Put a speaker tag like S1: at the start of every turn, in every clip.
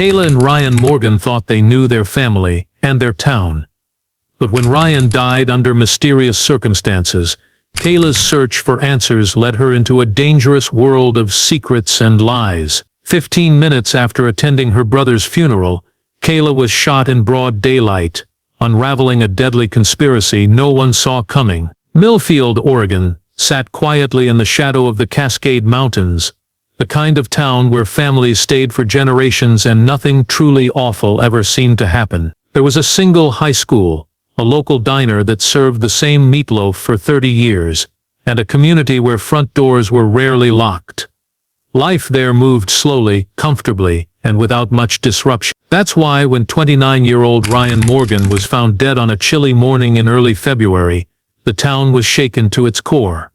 S1: Kayla and Ryan Morgan thought they knew their family and their town. But when Ryan died under mysterious circumstances, Kayla's search for answers led her into a dangerous world of secrets and lies. 15 minutes after attending her brother's funeral, Kayla was shot in broad daylight, unraveling a deadly conspiracy no one saw coming. Millfield, Oregon, sat quietly in the shadow of the Cascade Mountains, the kind of town where families stayed for generations and nothing truly awful ever seemed to happen. There was a single high school, a local diner that served the same meatloaf for 30 years, and a community where front doors were rarely locked. Life there moved slowly, comfortably, and without much disruption. That's why when 29-year-old Ryan Morgan was found dead on a chilly morning in early February, the town was shaken to its core.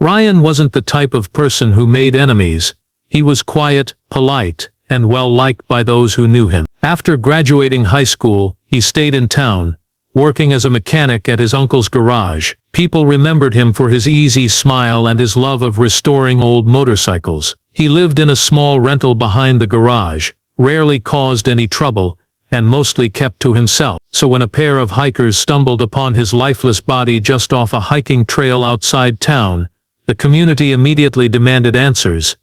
S1: Ryan wasn't the type of person who made enemies. He was quiet, polite, and well-liked by those who knew him. After graduating high school, he stayed in town, working as a mechanic at his uncle's garage. People remembered him for his easy smile and his love of restoring old motorcycles. He lived in a small rental behind the garage, rarely caused any trouble, and mostly kept to himself. So when a pair of hikers stumbled upon his lifeless body just off a hiking trail outside town, the community immediately demanded answers.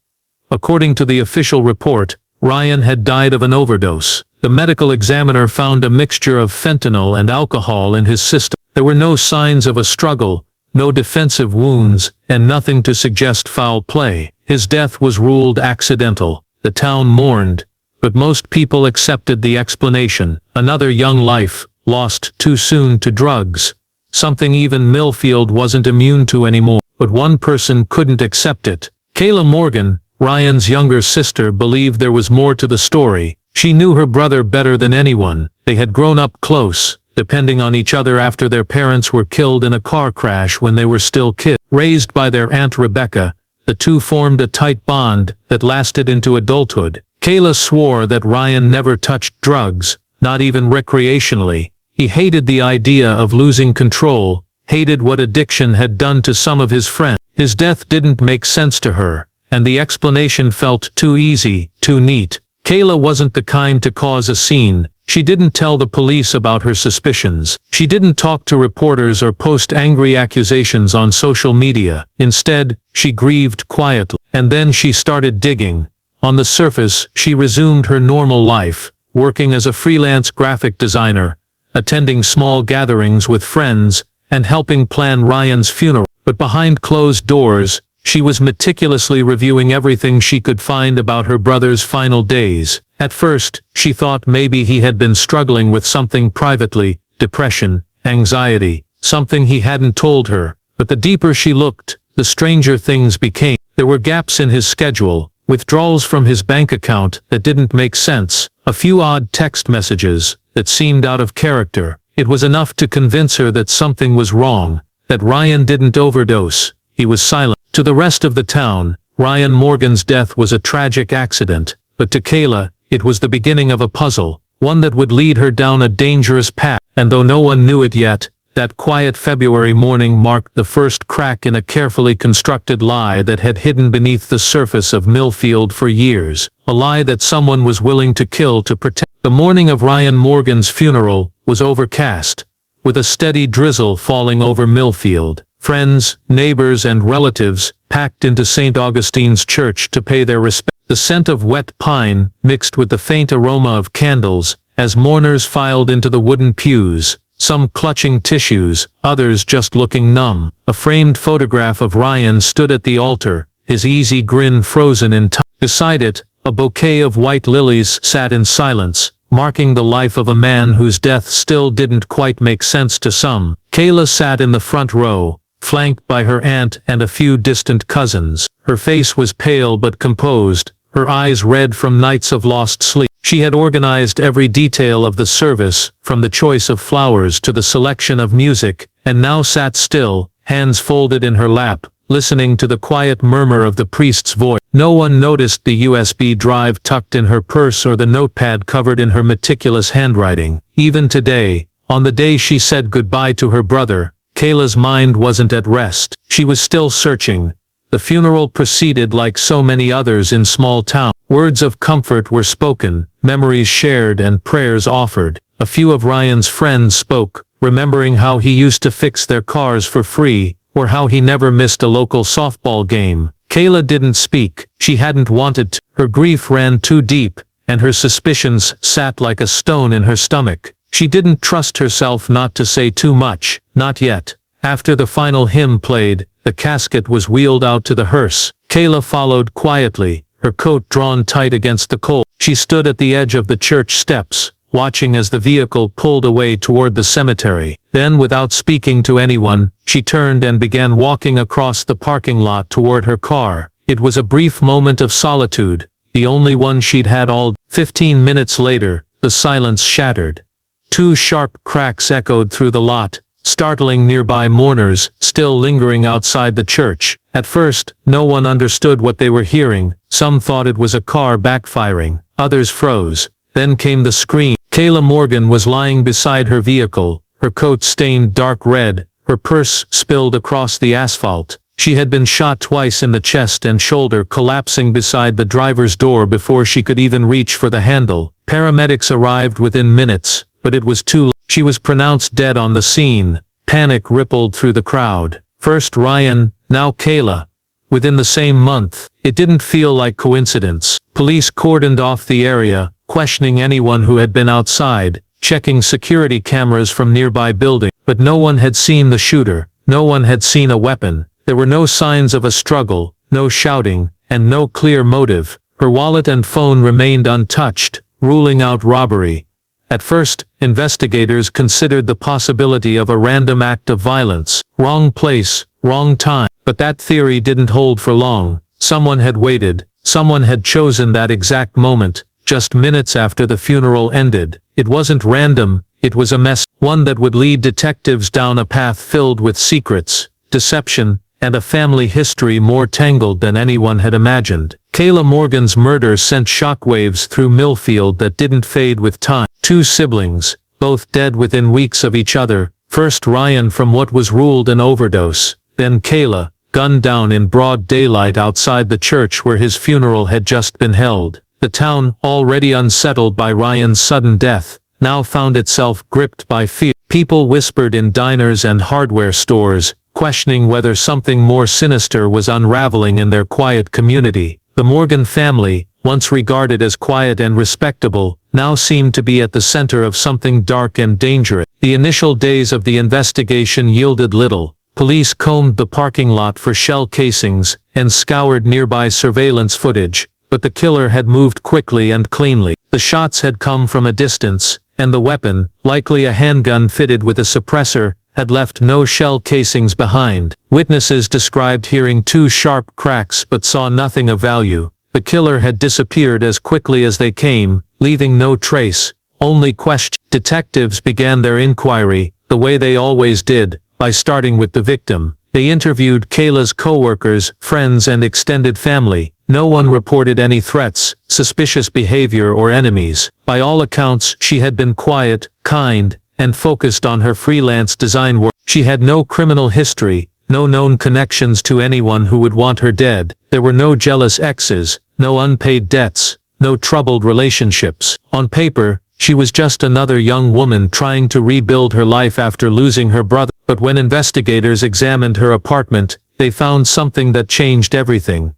S1: According to the official report, Ryan had died of an overdose. The medical examiner found a mixture of fentanyl and alcohol in his system. There were no signs of a struggle, no defensive wounds, and nothing to suggest foul play. His death was ruled accidental. The town mourned, but most people accepted the explanation. Another young life, lost too soon to drugs. Something even Millfield wasn't immune to anymore. But one person couldn't accept it. Kayla Morgan, Ryan's younger sister, believed there was more to the story. She knew her brother better than anyone. They had grown up close, depending on each other after their parents were killed in a car crash when they were still kids. Raised by their Aunt Rebecca, the two formed a tight bond that lasted into adulthood. Kayla swore that Ryan never touched drugs, not even recreationally. He hated the idea of losing control, hated what addiction had done to some of his friends. His death didn't make sense to her, and the explanation felt too easy, too neat. Kayla wasn't the kind to cause a scene. She didn't tell the police about her suspicions. She didn't talk to reporters or post angry accusations on social media. Instead, she grieved quietly. And then she started digging. On the surface, she resumed her normal life, working as a freelance graphic designer, attending small gatherings with friends, and helping plan Ryan's funeral. But behind closed doors, she was meticulously reviewing everything she could find about her brother's final days. At first, she thought maybe he had been struggling with something privately, depression, anxiety, something he hadn't told her. But the deeper she looked, the stranger things became. There were gaps in his schedule, withdrawals from his bank account that didn't make sense, a few odd text messages that seemed out of character. It was enough to convince her that something was wrong, that Ryan didn't overdose. He was silent. To the rest of the town, Ryan Morgan's death was a tragic accident, but to Kayla, it was the beginning of a puzzle, one that would lead her down a dangerous path. And though no one knew it yet, that quiet February morning marked the first crack in a carefully constructed lie that had hidden beneath the surface of Millfield for years, a lie that someone was willing to kill to protect. The morning of Ryan Morgan's funeral was overcast, with a steady drizzle falling over Millfield. Friends, neighbors, and relatives packed into St. Augustine's Church to pay their respects. The scent of wet pine mixed with the faint aroma of candles as mourners filed into the wooden pews, some clutching tissues, others just looking numb. A framed photograph of Ryan stood at the altar, his easy grin frozen in time. Beside it, a bouquet of white lilies sat in silence, marking the life of a man whose death still didn't quite make sense to some. Kayla sat in the front row, flanked by her aunt and a few distant cousins. Her face was pale but composed, her eyes red from nights of lost sleep. She had organized every detail of the service, from the choice of flowers to the selection of music, and now sat still, hands folded in her lap, listening to the quiet murmur of the priest's voice. No one noticed the USB drive tucked in her purse or the notepad covered in her meticulous handwriting. Even today, on the day she said goodbye to her brother, Kayla's mind wasn't at rest. She was still searching. The funeral proceeded like so many others in small towns. Words of comfort were spoken, memories shared and prayers offered. A few of Ryan's friends spoke, remembering how he used to fix their cars for free, or how he never missed a local softball game. Kayla didn't speak. She hadn't wanted to. Her grief ran too deep, and her suspicions sat like a stone in her stomach. She didn't trust herself not to say too much, not yet. After the final hymn played, the casket was wheeled out to the hearse. Kayla followed quietly, her coat drawn tight against the cold. She stood at the edge of the church steps, watching as the vehicle pulled away toward the cemetery. Then, without speaking to anyone, she turned and began walking across the parking lot toward her car. It was a brief moment of solitude, the only one she'd had all. 15 minutes later, the silence shattered. Two sharp cracks echoed through the lot, startling nearby mourners, still lingering outside the church. At first, no one understood what they were hearing. Some thought it was a car backfiring. Others froze. Then came the scream. Kayla Morgan was lying beside her vehicle, her coat stained dark red, her purse spilled across the asphalt. She had been shot twice in the chest and shoulder, collapsing beside the driver's door before she could even reach for the handle. Paramedics arrived within minutes, but it was too late. She was pronounced dead on the scene. Panic rippled through the crowd. First Ryan, now Kayla. Within the same month. It didn't feel like coincidence. Police cordoned off the area, questioning anyone who had been outside, checking security cameras from nearby buildings. But no one had seen the shooter. No one had seen a weapon. There were no signs of a struggle, no shouting, and no clear motive. Her wallet and phone remained untouched, ruling out robbery. At first, investigators considered the possibility of a random act of violence. Wrong place, wrong time. But that theory didn't hold for long. Someone had waited. Someone had chosen that exact moment, just minutes after the funeral ended. It wasn't random, it was a mess, one that would lead detectives down a path filled with secrets, deception, and a family history more tangled than anyone had imagined. Kayla Morgan's murder sent shockwaves through Millfield that didn't fade with time. Two siblings, both dead within weeks of each other. First Ryan from what was ruled an overdose, then Kayla, gunned down in broad daylight outside the church where his funeral had just been held. The town, already unsettled by Ryan's sudden death, now found itself gripped by fear. People whispered in diners and hardware stores, questioning whether something more sinister was unraveling in their quiet community. The Morgan family, once regarded as quiet and respectable, now seemed to be at the center of something dark and dangerous. The initial days of the investigation yielded little. Police combed the parking lot for shell casings and scoured nearby surveillance footage, but the killer had moved quickly and cleanly. The shots had come from a distance, and the weapon, likely a handgun fitted with a suppressor, had left no shell casings behind. Witnesses described hearing two sharp cracks but saw nothing of value. The killer had disappeared as quickly as they came, leaving no trace, only question. Detectives began their inquiry, the way they always did, by starting with the victim. They interviewed Kayla's co-workers, friends and extended family. No one reported any threats, suspicious behavior or enemies. By all accounts, she had been quiet, kind, and focused on her freelance design work. She had no criminal history, no known connections to anyone who would want her dead. There were no jealous exes, no unpaid debts, no troubled relationships. On paper, she was just another young woman trying to rebuild her life after losing her brother. But when investigators examined her apartment, they found something that changed everything.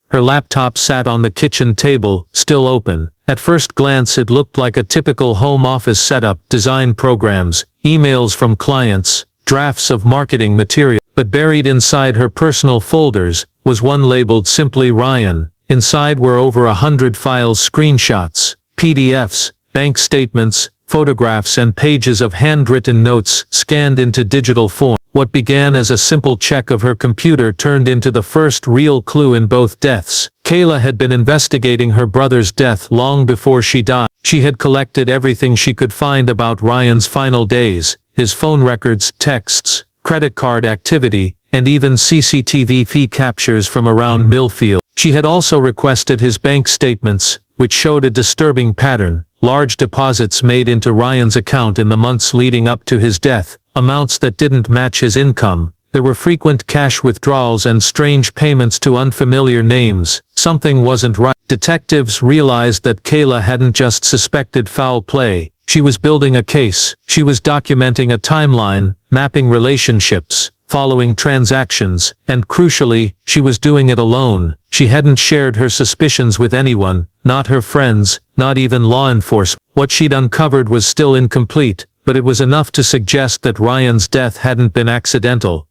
S1: Her laptop sat on the kitchen table, still open. At first glance it looked like a typical home office setup: design programs, emails from clients, drafts of marketing material. But buried inside her personal folders was one labeled simply Ryan. Inside were over 100 files, screenshots, PDFs, bank statements, photographs and pages of handwritten notes scanned into digital form. What began as a simple check of her computer turned into the first real clue in both deaths. Kayla had been investigating her brother's death long before she died. She had collected everything she could find about Ryan's final days, his phone records, texts, credit card activity, and even CCTV feed captures from around Millfield. She had also requested his bank statements, which showed a disturbing pattern: large deposits made into Ryan's account in the months leading up to his death, amounts that didn't match his income. There were frequent cash withdrawals and strange payments to unfamiliar names. Something wasn't right. Detectives realized that Kayla hadn't just suspected foul play. She was building a case. She was documenting a timeline, mapping relationships, following transactions, and crucially, she was doing it alone. She hadn't shared her suspicions with anyone, not her friends, not even law enforcement. What she'd uncovered was still incomplete, but it was enough to suggest that Ryan's death hadn't been accidental.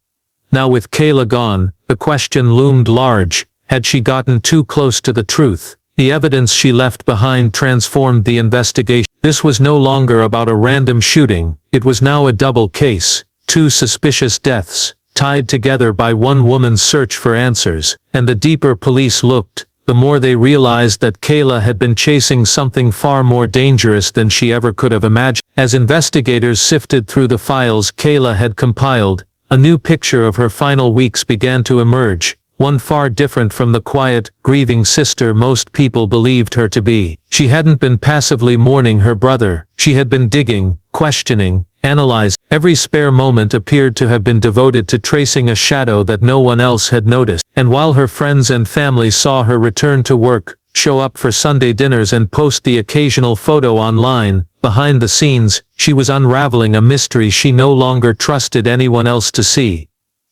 S1: Now with Kayla gone, the question loomed large. Had she gotten too close to the truth? The evidence she left behind transformed the investigation. This was no longer about a random shooting. It was now a double case. Two suspicious deaths, tied together by one woman's search for answers. And the deeper police looked, the more they realized that Kayla had been chasing something far more dangerous than she ever could have imagined. As investigators sifted through the files Kayla had compiled, a new picture of her final weeks began to emerge, one far different from the quiet, grieving sister most people believed her to be. She hadn't been passively mourning her brother. She had been digging, questioning, analyzing. Every spare moment appeared to have been devoted to tracing a shadow that no one else had noticed. And while her friends and family saw her return to work, show up for Sunday dinners and post the occasional photo online, behind the scenes, she was unraveling a mystery she no longer trusted anyone else to see.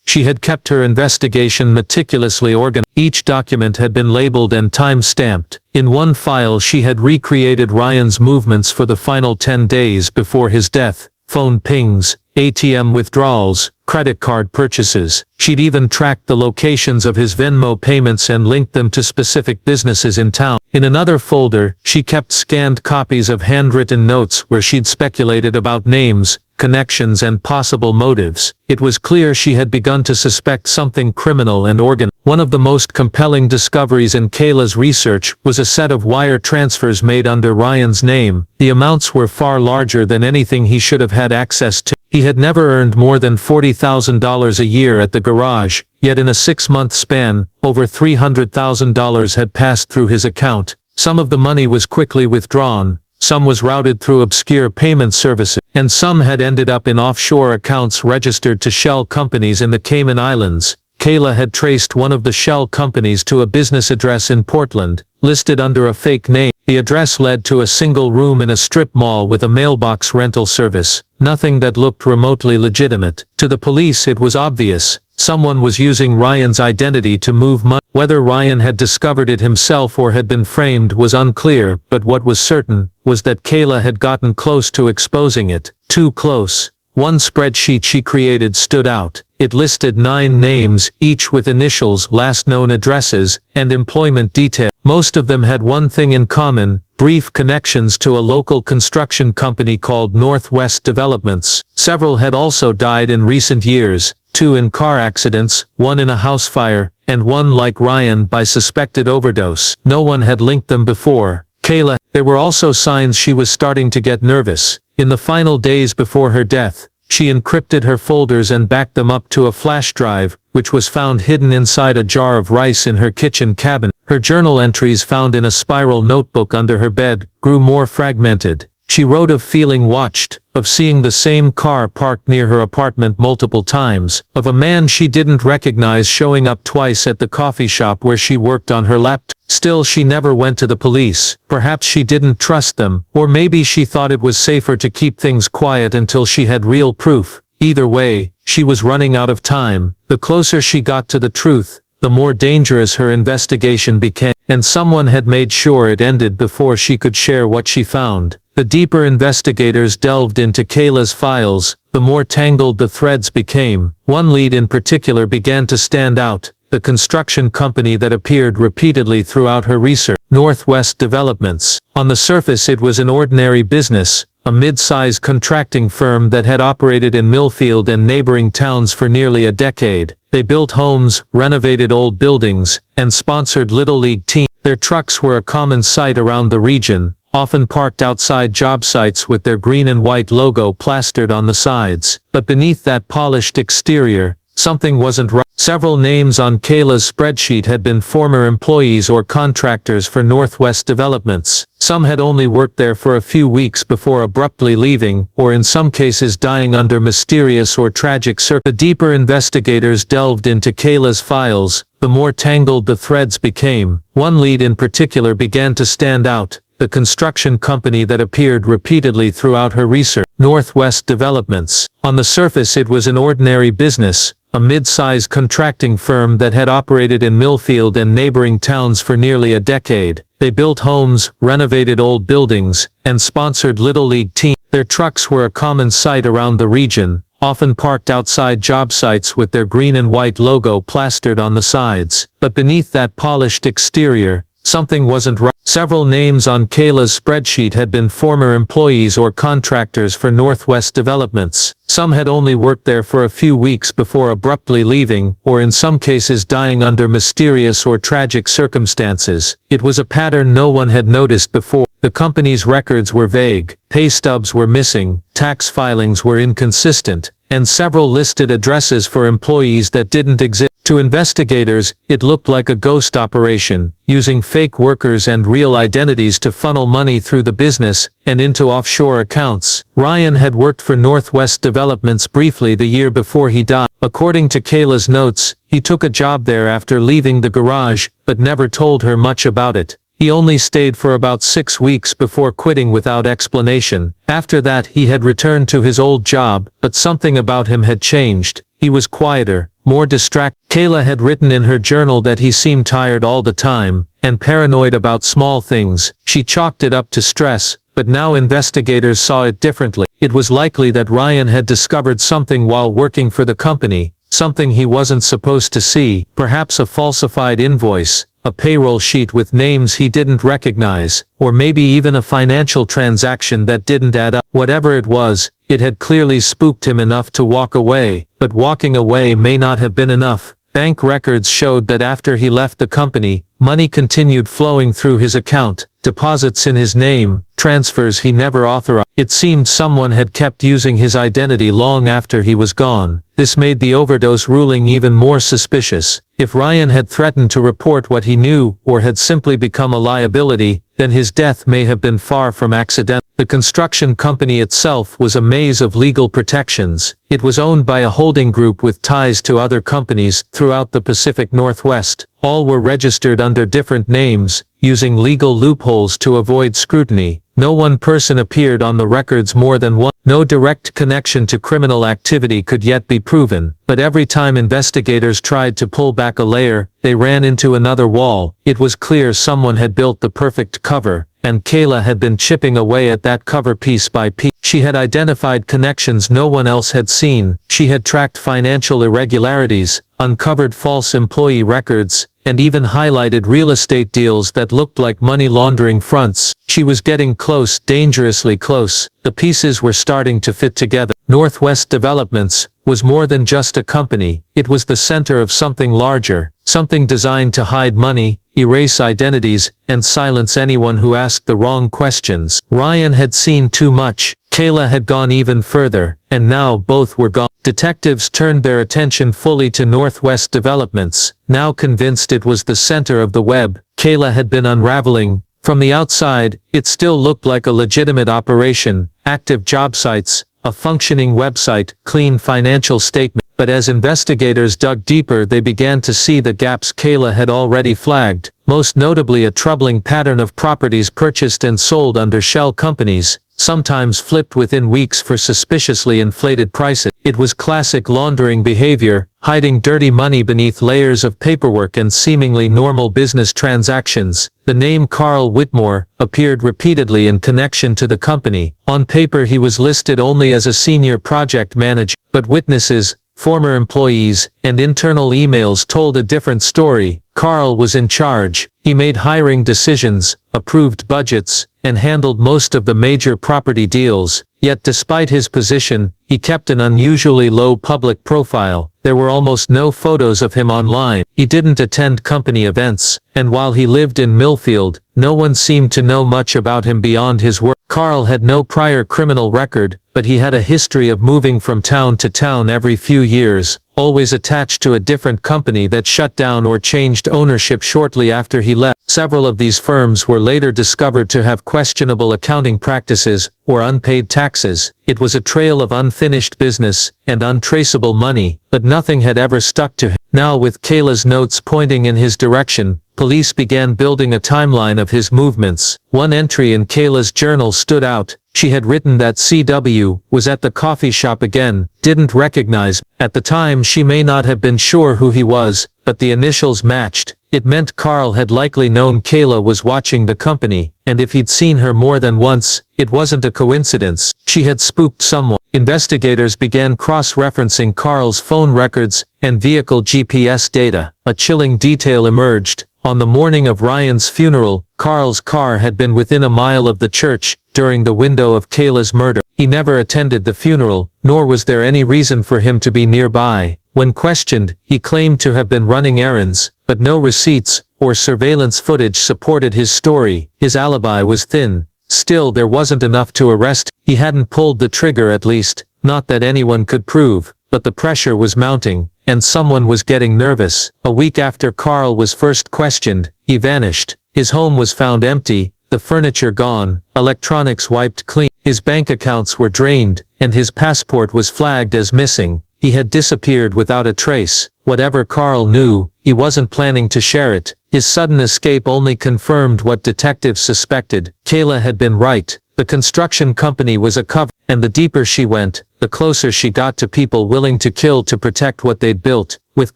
S1: She had kept her investigation meticulously organized. Each document had been labeled and time-stamped. In one file she had recreated Ryan's movements for the final 10 days before his death. Phone pings, ATM withdrawals, credit card purchases. She'd even tracked the locations of his Venmo payments and linked them to specific businesses in town. In another folder, she kept scanned copies of handwritten notes where she'd speculated about names, connections and possible motives. It was clear she had begun to suspect something criminal and organized. One of the most compelling discoveries in Kayla's research was a set of wire transfers made under Ryan's name. The amounts were far larger than anything he should have had access to. He had never earned more than $40,000 a year at the garage, yet in a 6-month span, over $300,000 had passed through his account. Some of the money was quickly withdrawn, some was routed through obscure payment services, and some had ended up in offshore accounts registered to shell companies in the Cayman Islands. Kayla had traced one of the shell companies to a business address in Portland, listed under a fake name. The address led to a single room in a strip mall with a mailbox rental service, nothing that looked remotely legitimate. To the police it was obvious. Someone was using Ryan's identity to move money. Whether Ryan had discovered it himself or had been framed was unclear, but what was certain was that Kayla had gotten close to exposing it. Too close. One spreadsheet she created stood out. It listed 9 names, each with initials, last known addresses, and employment details. Most of them had one thing in common: brief connections to a local construction company called Northwest Developments. Several had also died in recent years, 2 in car accidents, 1 in a house fire, and 1 like Ryan by suspected overdose. No one had linked them before. Kayla. There were also signs she was starting to get nervous. In the final days before her death, she encrypted her folders and backed them up to a flash drive, which was found hidden inside a jar of rice in her kitchen cabinet. Her journal entries, found in a spiral notebook under her bed, grew more fragmented. She wrote of feeling watched, of seeing the same car parked near her apartment multiple times, of a man she didn't recognize showing up twice at the coffee shop where she worked on her laptop. Still, she never went to the police. Perhaps she didn't trust them, or maybe she thought it was safer to keep things quiet until she had real proof. Either way, she was running out of time. The closer she got to the truth, the more dangerous her investigation became, and someone had made sure it ended before she could share what she found. The deeper investigators delved into Kayla's files, the more tangled the threads became. One lead in particular began to stand out: the construction company that appeared repeatedly throughout her research, Northwest Developments. On the surface it was an ordinary business, a mid-size contracting firm that had operated in Millfield and neighboring towns for nearly a decade. They built homes, renovated old buildings, and sponsored Little League teams. Their trucks were a common sight around the region, often parked outside job sites with their green and white logo plastered on the sides. But beneath that polished exterior, Something wasn't right. Several names on Kayla's spreadsheet had been former employees or contractors for Northwest Developments. Some had only worked there for a few weeks before abruptly leaving, or in some cases dying under mysterious or tragic circumstances. The deeper investigators delved into Kayla's files, the more tangled the threads became. One lead in particular began to stand out: the construction company that appeared repeatedly throughout her research, Northwest Developments. On the surface it was an ordinary business, a mid-sized contracting firm that had operated in Millfield and neighboring towns for nearly a decade. They built homes, renovated old buildings, and sponsored Little League teams. Their trucks were a common sight around the region, often parked outside job sites with their green and white logo plastered on the sides. But beneath that polished exterior, something wasn't right. Several names on Kayla's spreadsheet had been former employees or contractors for Northwest Developments. Some had only worked there for a few weeks before abruptly leaving, or in some cases dying under mysterious or tragic circumstances. It was a pattern no one had noticed before. The company's records were vague, pay stubs were missing, tax filings were inconsistent, and several listed addresses for employees that didn't exist. To investigators, it looked like a ghost operation, using fake workers and real identities to funnel money through the business and into offshore accounts. Ryan had worked for Northwest Developments briefly the year before he died. According to Kayla's notes, he took a job there after leaving the garage, but never told her much about it. He only stayed for about 6 weeks before quitting without explanation. After that he had returned to his old job, but something about him had changed. He was quieter, more distracted. Kayla had written in her journal that he seemed tired all the time, and paranoid about small things. She chalked it up to stress, but now investigators saw it differently. It was likely that Ryan had discovered something while working for the company, something he wasn't supposed to see, perhaps a falsified invoice, a payroll sheet with names he didn't recognize, or maybe even a financial transaction that didn't add up. Whatever it was, it had clearly spooked him enough to walk away, but walking away may not have been enough. Bank records showed that after he left the company, money continued flowing through his account, deposits in his name, transfers he never authorized. It seemed someone had kept using his identity long after he was gone. This made the overdose ruling even more suspicious. If Ryan had threatened to report what he knew, or had simply become a liability, then his death may have been far from accidental. The construction company itself was a maze of legal protections. It was owned by a holding group with ties to other companies throughout the Pacific Northwest. All were registered under different names, using legal loopholes to avoid scrutiny. No one person appeared on the records more than once. No direct connection to criminal activity could yet be proven, but every time investigators tried to pull back a layer, they ran into another wall. It was clear someone had built the perfect cover, and Kayla had been chipping away at that cover piece by piece. She had identified connections no one else had seen. She had tracked financial irregularities, uncovered false employee records, and even highlighted real estate deals that looked like money laundering fronts. She was getting close, dangerously close. The pieces were starting to fit together. Northwest Developments was more than just a company. It was the center of something larger, something designed to hide money, erase identities, and silence anyone who asked the wrong questions. Ryan had seen too much. Kayla had gone even further, and now both were gone. Detectives turned their attention fully to Northwest Developments. Now convinced it was the center of the web Kayla had been unraveling. From the outside, it still looked like a legitimate operation, active job sites, a functioning website, clean financial statement. But as investigators dug deeper, they began to see the gaps Kayla had already flagged, most notably a troubling pattern of properties purchased and sold under shell companies, sometimes flipped within weeks for suspiciously inflated prices. It was classic laundering behavior, hiding dirty money beneath layers of paperwork and seemingly normal business transactions. The name Carl Whitmore appeared repeatedly in connection to the company. On paper he was listed only as a senior project manager, but witnesses, former employees, and internal emails told a different story. Carl was in charge. He made hiring decisions, approved budgets, and handled most of the major property deals. Yet despite his position, he kept an unusually low public profile. There were almost no photos of him online. He didn't attend company events, and while he lived in Millfield, no one seemed to know much about him beyond his work. Carl had no prior criminal record, but he had a history of moving from town to town every few years, always attached to a different company that shut down or changed ownership shortly after he left. Several of these firms were later discovered to have questionable accounting practices or unpaid taxes. It was a trail of unfinished business and untraceable money, but nothing had ever stuck to him. Now, with Kayla's notes pointing in his direction, police began building a timeline of his movements. One entry in Kayla's journal stood out. She had written that CW was at the coffee shop again, didn't recognize him. At the time she may not have been sure who he was, but the initials matched. It meant Carl had likely known Kayla was watching the company, and if he'd seen her more than once, it wasn't a coincidence. She had spooked someone. Investigators began cross-referencing Carl's phone records and vehicle GPS data. A chilling detail emerged. On the morning of Ryan's funeral, Carl's car had been within a mile of the church during the window of Kayla's murder. He never attended the funeral, nor was there any reason for him to be nearby. When questioned, he claimed to have been running errands, but no receipts or surveillance footage supported his story. His alibi was thin. Still, there wasn't enough to arrest. He hadn't pulled the trigger, at least, not that anyone could prove, but the pressure was mounting, and someone was getting nervous. A week after Carl was first questioned, he vanished. His home was found empty, the furniture gone, electronics wiped clean. His bank accounts were drained, and his passport was flagged as missing. He had disappeared without a trace. Whatever Carl knew, he wasn't planning to share it. His sudden escape only confirmed what detectives suspected. Kayla had been right. The construction company was a cover, and the deeper she went, the closer she got to people willing to kill to protect what they'd built. With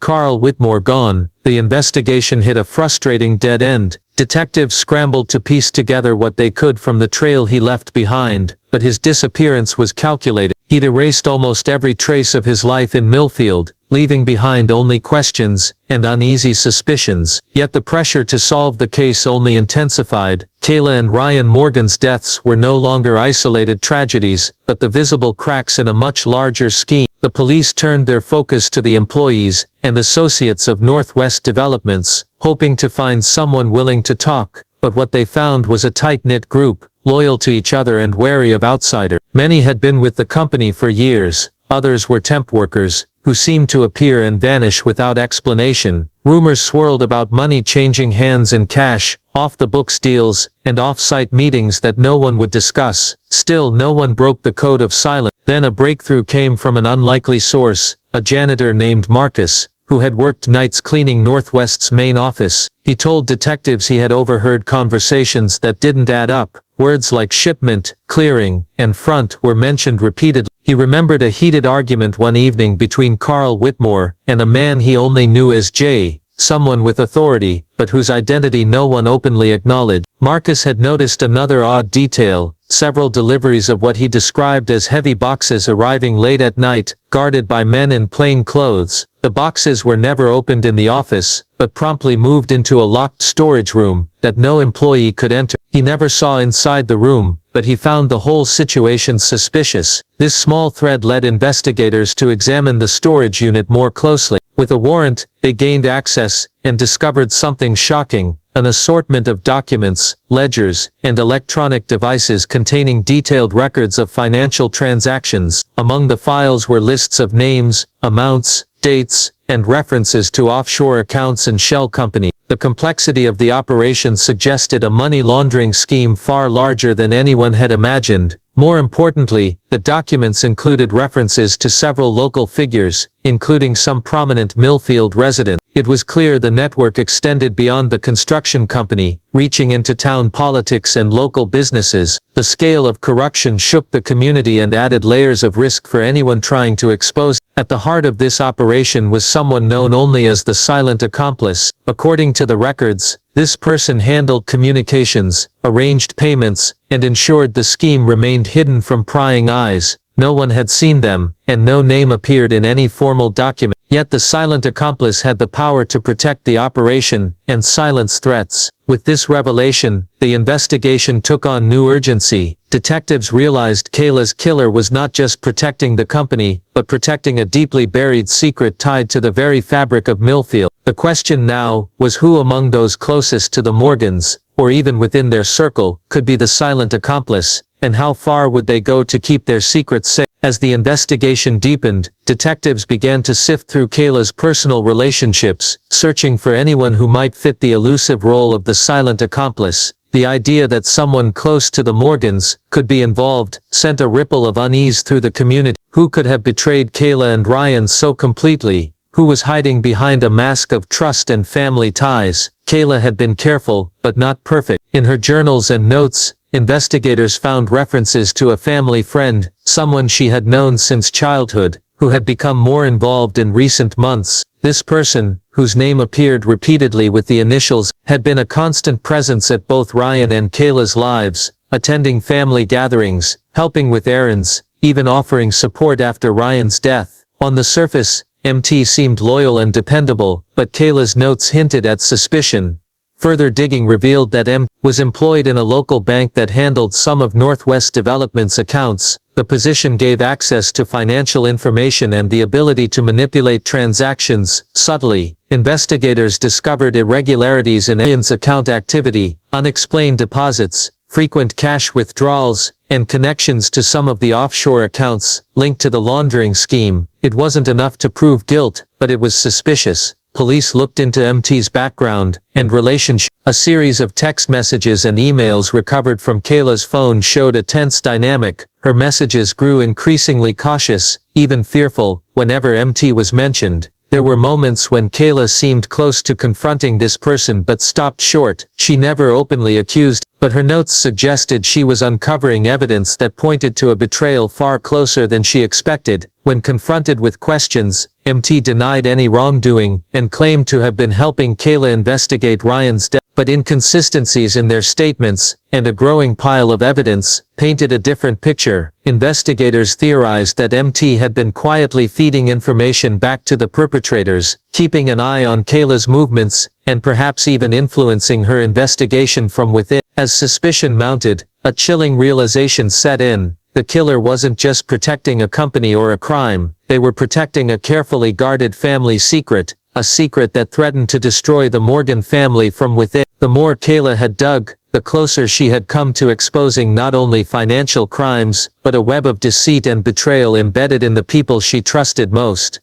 S1: Carl Whitmore gone, the investigation hit a frustrating dead end. Detectives scrambled to piece together what they could from the trail he left behind, but his disappearance was calculated. He'd erased almost every trace of his life in Millfield, leaving behind only questions and uneasy suspicions. Yet the pressure to solve the case only intensified. Kayla and Ryan Morgan's deaths were no longer isolated tragedies, but the visible cracks in a much larger scheme. The police turned their focus to the employees and associates of Northwest Developments, hoping to find someone willing to talk, but what they found was a tight-knit group, loyal to each other and wary of outsiders. Many had been with the company for years, others were temp workers, who seemed to appear and vanish without explanation. Rumors swirled about money changing hands in cash, off-the-books deals, and off-site meetings that no one would discuss. Still, no one broke the code of silence. Then a breakthrough came from an unlikely source, a janitor named Marcus, who had worked nights cleaning Northwest's main office. He told detectives he had overheard conversations that didn't add up. Words like shipment, clearing, and front were mentioned repeatedly. He remembered a heated argument one evening between Carl Whitmore and a man he only knew as Jay, someone with authority, but whose identity no one openly acknowledged. Marcus had noticed another odd detail, several deliveries of what he described as heavy boxes arriving late at night, guarded by men in plain clothes. The boxes were never opened in the office, but promptly moved into a locked storage room that no employee could enter. He never saw inside the room, but he found the whole situation suspicious. This small thread led investigators to examine the storage unit more closely. With a warrant, they gained access and discovered something shocking, an assortment of documents, ledgers, and electronic devices containing detailed records of financial transactions. Among the files were lists of names, amounts, dates, and references to offshore accounts and shell companies. The complexity of the operation suggested a money laundering scheme far larger than anyone had imagined. More importantly, the documents included references to several local figures, including some prominent Millfield residents. It was clear the network extended beyond the construction company, reaching into town politics and local businesses. The scale of corruption shook the community and added layers of risk for anyone trying to expose. At the heart of this operation was someone known only as the silent accomplice. According to the records, this person handled communications, arranged payments, and ensured the scheme remained hidden from prying eyes. No one had seen them, and no name appeared in any formal document. Yet the silent accomplice had the power to protect the operation and silence threats. With this revelation, the investigation took on new urgency. Detectives realized Kayla's killer was not just protecting the company, but protecting a deeply buried secret tied to the very fabric of Millfield. The question now was who among those closest to the Morgans, or even within their circle, could be the silent accomplice, and how far would they go to keep their secrets safe? As the investigation deepened, detectives began to sift through Kayla's personal relationships, searching for anyone who might fit the elusive role of the silent accomplice. The idea that someone close to the Morgans could be involved sent a ripple of unease through the community. Who could have betrayed Kayla and Ryan so completely? Who was hiding behind a mask of trust and family ties? Kayla had been careful, but not perfect. In her journals and notes, investigators found references to a family friend, someone she had known since childhood, who had become more involved in recent months. This person, whose name appeared repeatedly with the initials, had been a constant presence at both Ryan and Kayla's lives, attending family gatherings, helping with errands, even offering support after Ryan's death. On the surface, MT seemed loyal and dependable, but Kayla's notes hinted at suspicion. Further digging revealed that M was employed in a local bank that handled some of Northwest Development's accounts. The position gave access to financial information and the ability to manipulate transactions subtly. Investigators discovered irregularities in M's account activity, unexplained deposits, frequent cash withdrawals, and connections to some of the offshore accounts linked to the laundering scheme. It wasn't enough to prove guilt, but it was suspicious. Police looked into MT's background and relationship. A series of text messages and emails recovered from Kayla's phone showed a tense dynamic. Her messages grew increasingly cautious, even fearful, whenever MT was mentioned. There were moments when Kayla seemed close to confronting this person but stopped short. She never openly accused, but her notes suggested she was uncovering evidence that pointed to a betrayal far closer than she expected. When confronted with questions, MT denied any wrongdoing and claimed to have been helping Kayla investigate Ryan's death. But inconsistencies in their statements, and a growing pile of evidence, painted a different picture. Investigators theorized that MT had been quietly feeding information back to the perpetrators, keeping an eye on Kayla's movements, and perhaps even influencing her investigation from within. As suspicion mounted, a chilling realization set in. The killer wasn't just protecting a company or a crime, they were protecting a carefully guarded family secret, a secret that threatened to destroy the Morgan family from within. The more Kayla had dug, the closer she had come to exposing not only financial crimes, but a web of deceit and betrayal embedded in the people she trusted most.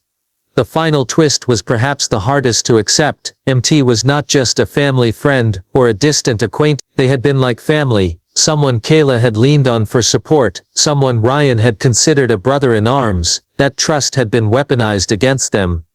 S1: The final twist was perhaps the hardest to accept. MT was not just a family friend or a distant acquaintance. They had been like family, someone Kayla had leaned on for support, someone Ryan had considered a brother in arms. That trust had been weaponized against them.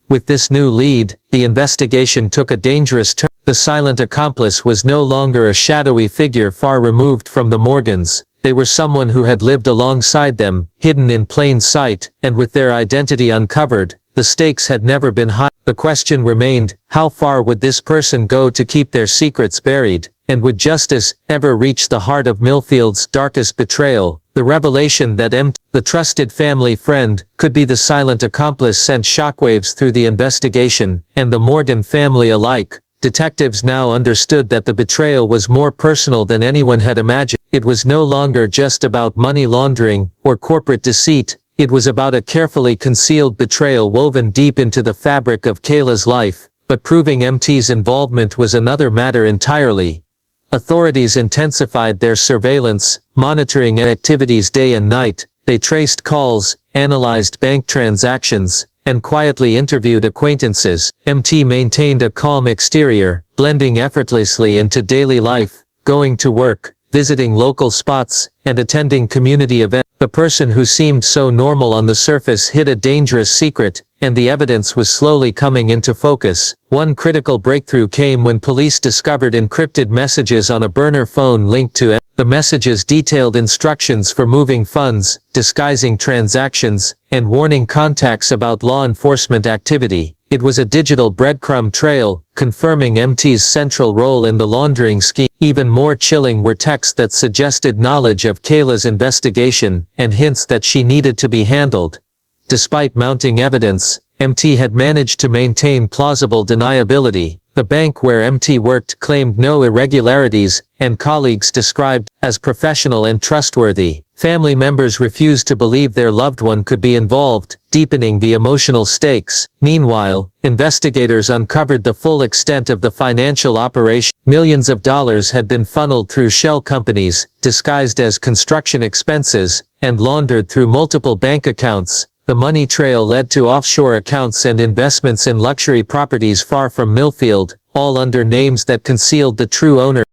S1: With this new lead, the investigation took a dangerous turn. The silent accomplice was no longer a shadowy figure far removed from the Morgans. They were someone who had lived alongside them, hidden in plain sight, and with their identity uncovered. The stakes had never been high. The question remained, how far would this person go to keep their secrets buried? And would justice ever reach the heart of Millfield's darkest betrayal? The revelation that MT, the trusted family friend, could be the silent accomplice sent shockwaves through the investigation, and the Morgan family alike. Detectives now understood that the betrayal was more personal than anyone had imagined. It was no longer just about money laundering or corporate deceit. It was about a carefully concealed betrayal woven deep into the fabric of Kayla's life. But proving MT's involvement was another matter entirely. Authorities intensified their surveillance, monitoring activities day and night. They traced calls, analyzed bank transactions, and quietly interviewed acquaintances. MT maintained a calm exterior, blending effortlessly into daily life, going to work, visiting local spots, and attending community events. The person who seemed so normal on the surface hid a dangerous secret, and the evidence was slowly coming into focus. One critical breakthrough came when police discovered encrypted messages on a burner phone linked to it. The messages detailed instructions for moving funds, disguising transactions, and warning contacts about law enforcement activity. It was a digital breadcrumb trail, confirming MT's central role in the laundering scheme. Even more chilling were texts that suggested knowledge of Kayla's investigation, and hints that she needed to be handled. Despite mounting evidence, MT had managed to maintain plausible deniability. The bank where MT worked claimed no irregularities, and colleagues described as professional and trustworthy.
S2: Family members refused to believe their loved one could be involved, deepening the emotional stakes. Meanwhile, investigators uncovered the full extent of the financial operation. Millions of dollars had been funneled through shell companies, disguised as construction expenses, and laundered through multiple bank accounts. The money trail led to offshore accounts and investments in luxury properties far from Millfield, all under names that concealed the true owner.